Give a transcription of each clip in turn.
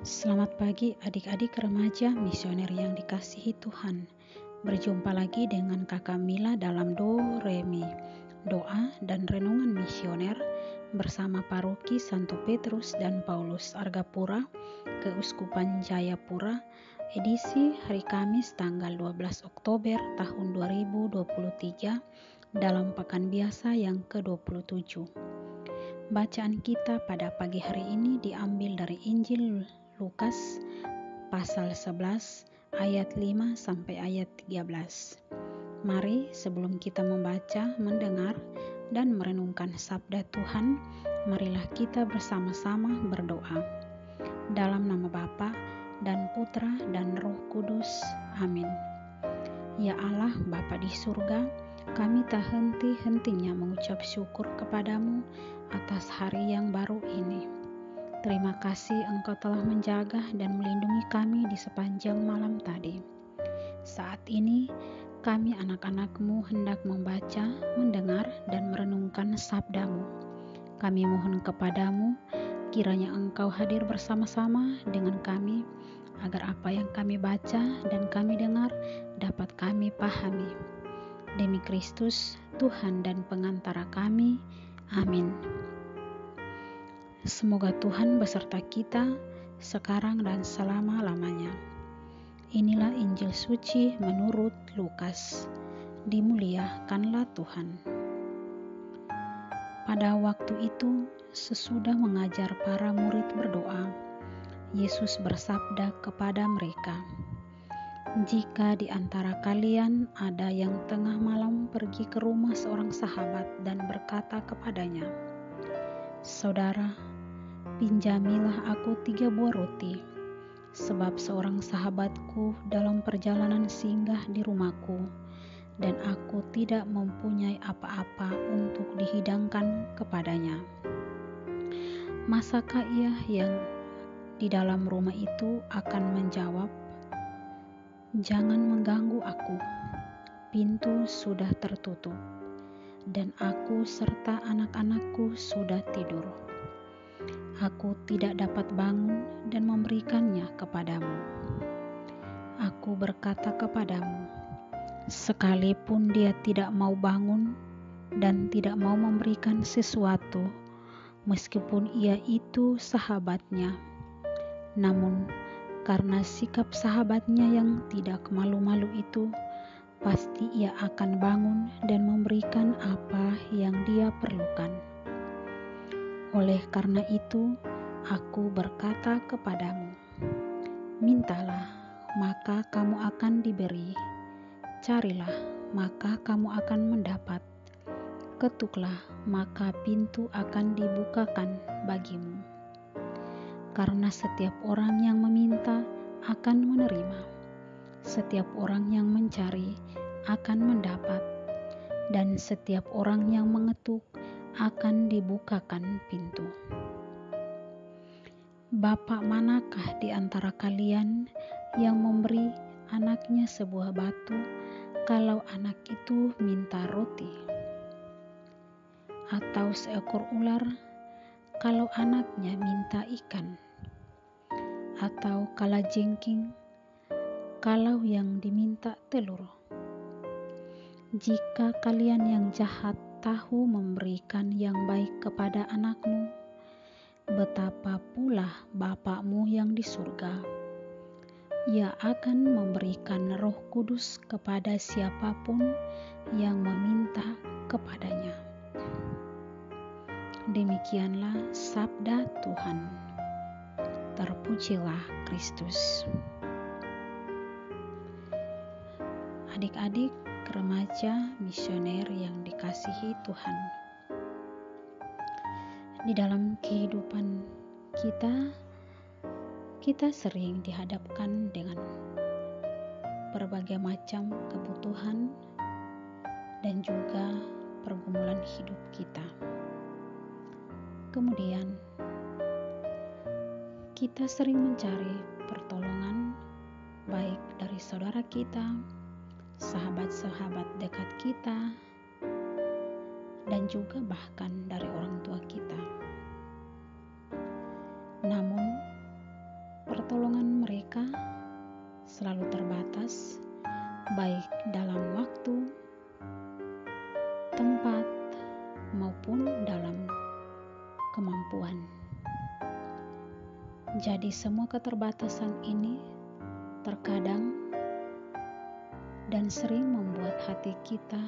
Selamat pagi adik-adik remaja misioner yang dikasihi Tuhan. Berjumpa lagi dengan Kakak Mila dalam Do Re Mi, doa dan renungan misioner bersama Paroki Santo Petrus dan Paulus Argapura, Keuskupan Jayapura, edisi hari Kamis tanggal 12 Oktober tahun 2023 dalam Pekan Biasa yang ke-27. Bacaan kita pada pagi hari ini diambil dari Injil Lukas pasal 11 ayat 5 sampai ayat 13. Mari sebelum kita membaca, mendengar, dan merenungkan sabda Tuhan, marilah kita bersama-sama berdoa. Dalam nama Bapa dan Putra dan Roh Kudus. Amin. Ya Allah, Bapa di surga, kami tak henti-hentinya mengucap syukur kepadamu atas hari yang baru ini. Terima kasih Engkau telah menjaga dan melindungi kami di sepanjang malam tadi. Saat ini, kami anak-anak-Mu hendak membaca, mendengar, dan merenungkan sabda-Mu. Kami mohon kepadamu, kiranya Engkau hadir bersama-sama dengan kami, agar apa yang kami baca dan kami dengar dapat kami pahami. Demi Kristus, Tuhan dan pengantara kami. Amin. Semoga Tuhan beserta kita sekarang dan selama-lamanya. Inilah Injil suci menurut Lukas. Dimuliakanlah Tuhan. Pada waktu itu, sesudah mengajar para murid berdoa, Yesus bersabda kepada mereka, "Jika di antara kalian ada yang tengah malam pergi ke rumah seorang sahabat dan berkata kepadanya, 'Saudara, pinjamilah aku 3 buah roti, sebab seorang sahabatku dalam perjalanan singgah di rumahku, dan aku tidak mempunyai apa-apa untuk dihidangkan kepadanya.' Masakah ia yang di dalam rumah itu akan menjawab, 'Jangan mengganggu aku, pintu sudah tertutup, dan aku serta anak-anakku sudah tidur. Aku tidak dapat bangun dan memberikannya kepadamu.' Aku berkata kepadamu, sekalipun dia tidak mau bangun dan tidak mau memberikan sesuatu, meskipun ia itu sahabatnya, namun karena sikap sahabatnya yang tidak malu-malu itu, pasti ia akan bangun dan memberikan apa yang dia perlukan. Oleh karena itu, aku berkata kepadamu, mintalah, maka kamu akan diberi. Carilah, maka kamu akan mendapat. Ketuklah, maka pintu akan dibukakan bagimu. Karena setiap orang yang meminta akan menerima, setiap orang yang mencari akan mendapat, dan setiap orang yang mengetuk akan dibukakan pintu. Bapak manakah di antara kalian yang memberi anaknya sebuah batu kalau anak itu minta roti? Atau seekor ular kalau anaknya minta ikan? Atau kalajengking kalau yang diminta telur? Jika kalian yang jahat tahu memberikan yang baik kepada anakmu, betapa pula Bapakmu yang di surga. Ia akan memberikan Roh Kudus kepada siapapun yang meminta kepadanya." Demikianlah sabda Tuhan. Terpujilah Kristus. Adik-adik remaja misioner yang dikasihi Tuhan, di dalam kehidupan kita sering dihadapkan dengan berbagai macam kebutuhan dan juga pergumulan hidup kita. Kemudian kita sering mencari pertolongan baik dari saudara kita, sahabat-sahabat dekat kita, dan juga bahkan dari orang tua kita. Namun, pertolongan mereka selalu terbatas, baik dalam waktu, tempat, maupun dalam kemampuan. Jadi semua keterbatasan ini terkadang dan sering membuat hati kita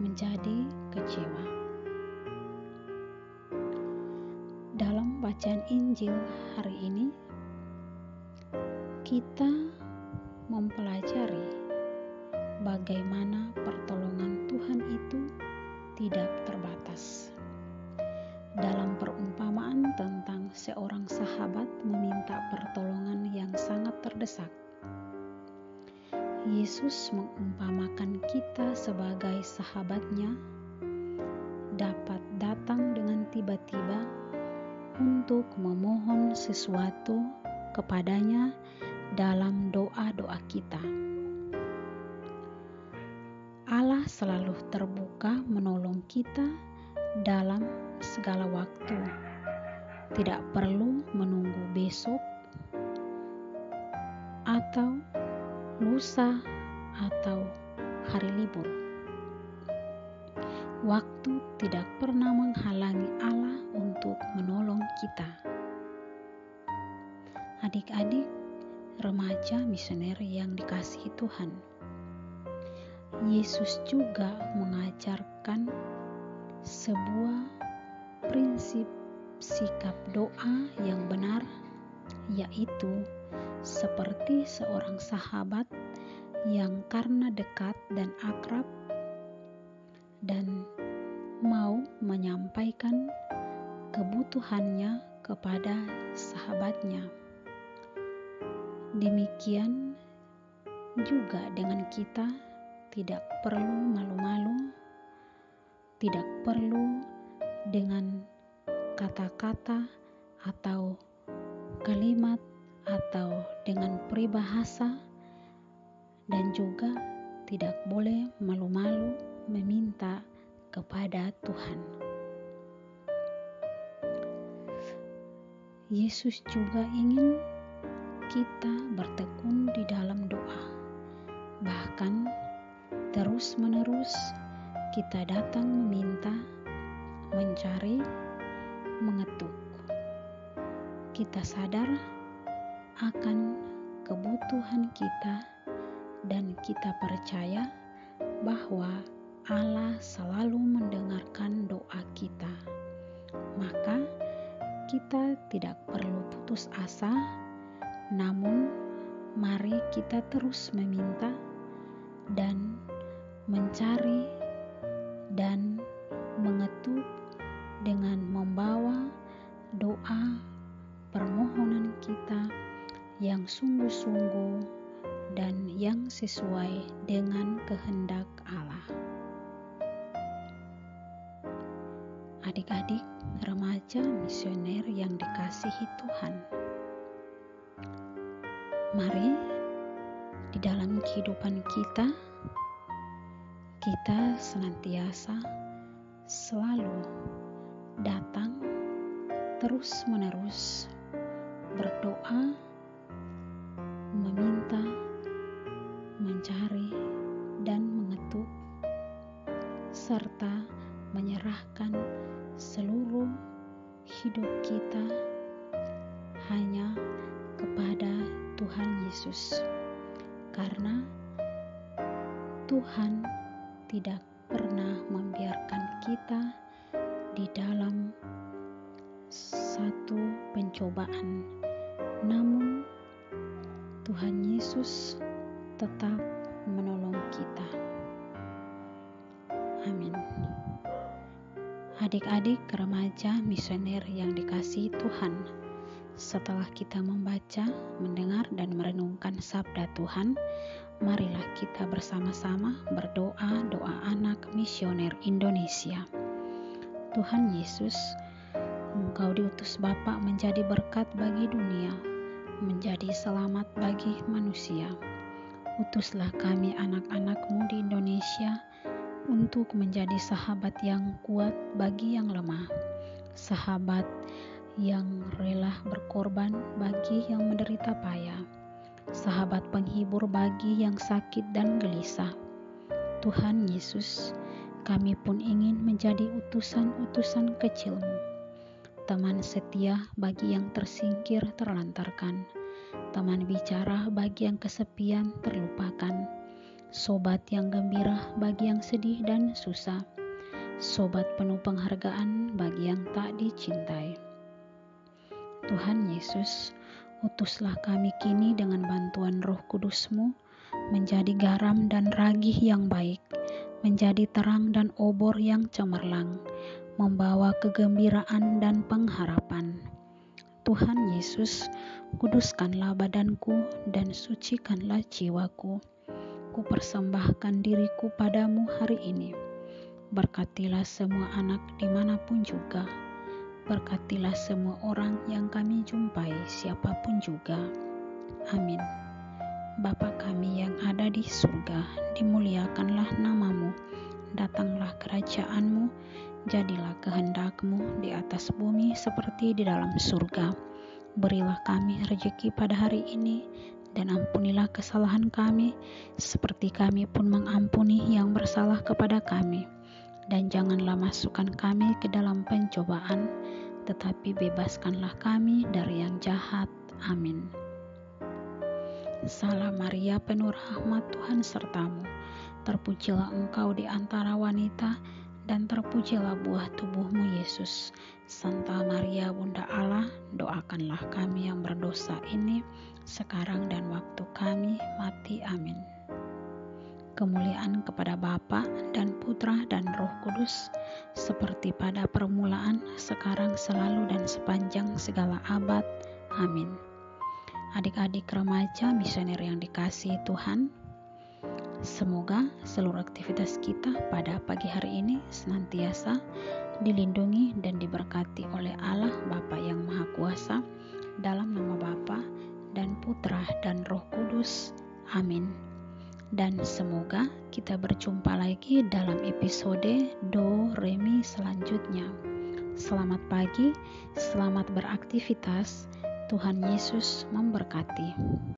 menjadi kecewa. Dalam bacaan Injil hari ini, kita mempelajari bagaimana pertolongan Tuhan itu tidak terbatas. Dalam perumpamaan tentang seorang sahabat meminta pertolongan yang sangat terdesak, Yesus mengumpamakan kita sebagai sahabatnya dapat datang dengan tiba-tiba untuk memohon sesuatu kepadanya dalam doa-doa kita. Allah selalu terbuka menolong kita dalam segala waktu. Tidak perlu menunggu besok atau lusa atau hari libur. Waktu tidak pernah menghalangi Allah untuk menolong kita. Adik-adik, remaja misioner yang dikasihi Tuhan, Yesus juga mengajarkan sebuah prinsip sikap doa yang benar, yaitu seperti seorang sahabat yang karena dekat dan akrab dan mau menyampaikan kebutuhannya kepada sahabatnya. Demikian juga dengan kita, tidak perlu malu-malu, tidak perlu dengan kata-kata atau kalimat atau dengan peribahasa, dan juga tidak boleh malu-malu meminta kepada Tuhan. Yesus juga ingin kita bertekun di dalam doa. Bahkan terus-menerus kita datang meminta, mencari, mengetuk. Kita sadar akan kebutuhan kita dan kita percaya bahwa Allah selalu mendengarkan doa kita. Maka kita tidak perlu putus asa, namun mari kita terus meminta dan mencari dan mengetuk dengan membawa doa permohonan kita yang sungguh-sungguh dan yang sesuai dengan kehendak Allah. Adik-adik remaja misioner yang dikasihi Tuhan, mari di dalam kehidupan kita senantiasa selalu datang terus-menerus berdoa, meminta, mencari, dan mengetuk, serta menyerahkan seluruh hidup kita hanya kepada Tuhan Yesus, karena Tuhan tidak pernah membiarkan kita di dalam satu pencobaan, namun Tuhan Yesus tetap menolong kita. Amin. Adik-adik remaja misioner yang dikasihi Tuhan, setelah kita membaca, mendengar, dan merenungkan sabda Tuhan, marilah kita bersama-sama berdoa doa anak misioner Indonesia. Tuhan Yesus, Engkau diutus Bapa menjadi berkat bagi dunia, menjadi selamat bagi manusia. Utuslah kami anak-anak-Mu di Indonesia untuk menjadi sahabat yang kuat bagi yang lemah, sahabat yang rela berkorban bagi yang menderita payah, sahabat penghibur bagi yang sakit dan gelisah. Tuhan Yesus, kami pun ingin menjadi utusan-utusan kecil-Mu, teman setia bagi yang tersingkir terlantarkan, teman bicara bagi yang kesepian terlupakan, sobat yang gembira bagi yang sedih dan susah, sobat penuh penghargaan bagi yang tak dicintai. Tuhan Yesus, utuslah kami kini dengan bantuan Roh Kudus-Mu menjadi garam dan ragih yang baik, menjadi terang dan obor yang cemerlang, membawa kegembiraan dan pengharapan. Tuhan Yesus, kuduskanlah badanku dan sucikanlah jiwaku. Ku persembahkan diriku padamu hari ini. Berkatilah semua anak dimanapun juga. Berkatilah semua orang yang kami jumpai, siapapun juga. Amin. Bapa kami yang ada di surga, dimuliakanlah nama-Mu. Datanglah kerajaan-Mu, jadilah kehendak-Mu di atas bumi seperti di dalam surga. Berilah kami rezeki pada hari ini, dan ampunilah kesalahan kami, seperti kami pun mengampuni yang bersalah kepada kami. Dan janganlah masukkan kami ke dalam pencobaan, tetapi bebaskanlah kami dari yang jahat. Amin. Salam Maria, penuh rahmat, Tuhan sertamu. Terpujilah engkau di antara wanita, dan terpujilah buah tubuhmu Yesus. Santa Maria Bunda Allah, doakanlah kami yang berdosa ini, sekarang dan waktu kami mati. Amin. Kemuliaan kepada Bapa dan Putra dan Roh Kudus, seperti pada permulaan, sekarang, selalu, dan sepanjang segala abad. Amin. Adik-adik remaja misioner yang dikasihi Tuhan, semoga seluruh aktivitas kita pada pagi hari ini senantiasa dilindungi dan diberkati oleh Allah Bapa yang Maha Kuasa, dalam nama Bapa dan Putra dan Roh Kudus. Amin. Dan semoga kita berjumpa lagi dalam episode Do Re Mi selanjutnya. Selamat pagi, selamat beraktivitas. Tuhan Yesus memberkati.